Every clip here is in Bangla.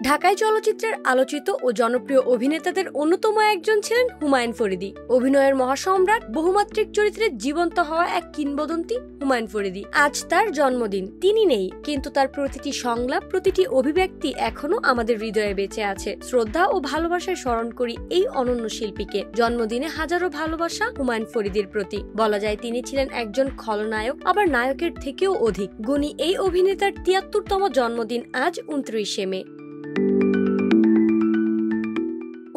ঢাকায় চলচ্চিত্রের আলোচিত ও জনপ্রিয় অভিনেতাদের অন্যতম একজন ছিলেন হুমায়ুন ফরিদী। অভিনয়ের মহাসম্রাট, বহুমাত্রিক চরিত্রে জীবন্ত হওয়া এক কিংবদন্তি হুমায়ুন ফরিদী। আজ তার জন্মদিন। তিনি নেই, কিন্তু তার প্রতিটি সংলাপ, প্রতিটি অভিব্যক্তি এখনো আমাদের হৃদয়ে বেঁচে আছে। শ্রদ্ধা ও ভালোবাসায় স্মরণ করি এই অনন্য শিল্পীকে। জন্মদিনে হাজারো ভালোবাসা হুমায়ুন ফরিদীর প্রতি। বলা যায় তিনি ছিলেন একজন খলনায়ক, আবার নায়কের থেকেও অধিক গুণী। এই অভিনেতার ৭৩তম জন্মদিন আজ ২৯শে মে।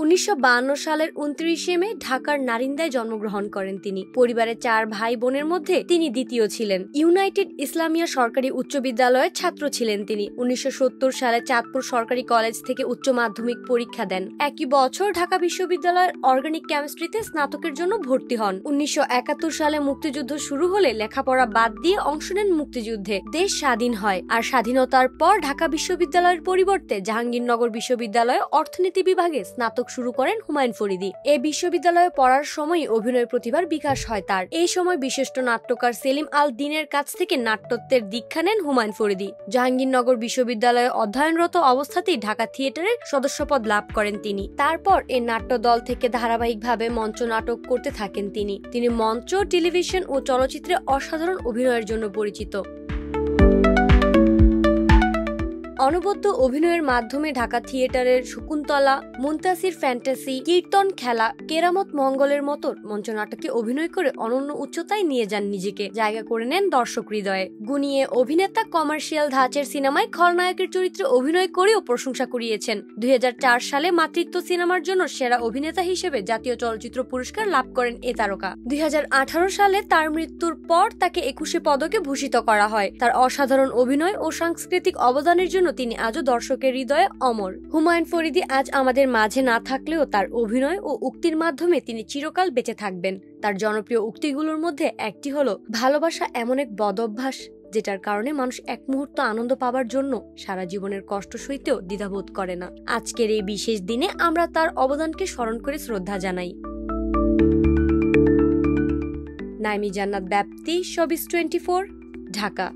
১৯৫২ সালের ২৯শে মে ঢাকার নারিন্দায় জন্মগ্রহণ করেন তিনি। পরিবারের ৪ ভাই বোনের মধ্যে তিনি দ্বিতীয় ছিলেন। ইউনাইটেড ইসলামিয়া সরকারি উচ্চ বিদ্যালয়ের ছাত্র ছিলেন তিনি। ১৯৭০ সালে চাঁদপুর সরকারি কলেজ থেকে উচ্চ মাধ্যমিক পরীক্ষা দেন। একই বছর ঢাকা বিশ্ববিদ্যালয়ের অর্গানিক কেমিস্ট্রিতে স্নাতকের জন্য ভর্তি হন। ১৯৭১ সালে মুক্তিযুদ্ধ শুরু হলে লেখাপড়া বাদ দিয়ে অংশ নেন মুক্তিযুদ্ধে। দেশ স্বাধীন হয়। আর স্বাধীনতার পর ঢাকা বিশ্ববিদ্যালয়ের পরিবর্তে জাহাঙ্গীরনগর বিশ্ববিদ্যালয়ে অর্থনীতি বিভাগে স্নাতক শুরু করেন হুমায়ুন ফরিদী। এই বিশ্ববিদ্যালয়ে পড়ার সময় অভিনয় প্রতিভার বিকাশ হয় তার। এই সময় বিশিষ্ট নাট্যকার সেলিম আল দ্বীনের কাছ থেকে নাট্যত্বের দীক্ষা নেন হুমায়ুন ফরিদী। জাহাঙ্গীরনগর বিশ্ববিদ্যালয়ে অধ্যয়নরত অবস্থাতেই ঢাকা থিয়েটারের সদস্যপদ লাভ করেন তিনি। তারপর এই নাট্য দল থেকে ধারাবাহিকভাবে মঞ্চ নাটক করতে থাকেন তিনি। তিনি মঞ্চ, টেলিভিশন ও চলচ্চিত্রে অসাধারণ অভিনয়ের জন্য পরিচিত। অনবদ্য অভিনয়ের মাধ্যমে ঢাকা থিয়েটারের শকুন্তলা, মুনতাসির ফ্যান্টাসি, কীর্তন খেলা, কেরামত মঙ্গলের মতো মঞ্চনাটকে অভিনয় করে অনন্য উচ্চতায় নিয়ে যান নিজেকে। জায়গা করে নেন দর্শক হৃদয়ে। গুণিয়ে অভিনেতা কমার্শিয়াল ধাঁচের সিনেমায় খলনায়কের চরিত্রে অভিনয় করেও প্রশংসা কুড়িয়েছেন। ২০০৪ সালে মাতৃত্ব সিনেমার জন্য সেরা অভিনেতা হিসেবে জাতীয় চলচ্চিত্র পুরস্কার লাভ করেন এ তারকা। ২০১৮ সালে তার মৃত্যুর পর তাকে ২১শে পদকে ভূষিত করা হয়। তার অসাধারণ অভিনয় ও সাংস্কৃতিক অবদানের জন্য তিনি আজও দর্শকের হৃদয়ে অমর। হুমায়ুন ফরিদী আজ আমাদের মাঝে না থাকলেও তার অভিনয় ও উক্তির মাধ্যমে তিনি চিরকাল বেঁচে থাকবেন। তার জনপ্রিয় উক্তিগুলোর মধ্যে একটি হলো, ভালোবাসা এমন এক বদ অভ্যাস যেটার কারণে মানুষ এক মুহূর্ত আনন্দ পাবার জন্য সারা জীবনের কষ্ট সইতেও দ্বিধাবোধ করে না। আজকের এই বিশেষ দিনে আমরা তার অবদানকে স্মরণ করে শ্রদ্ধা জানাই। নাইমি জান্নাত ব্যাপ্তি, শোবিজ 24, ঢাকা।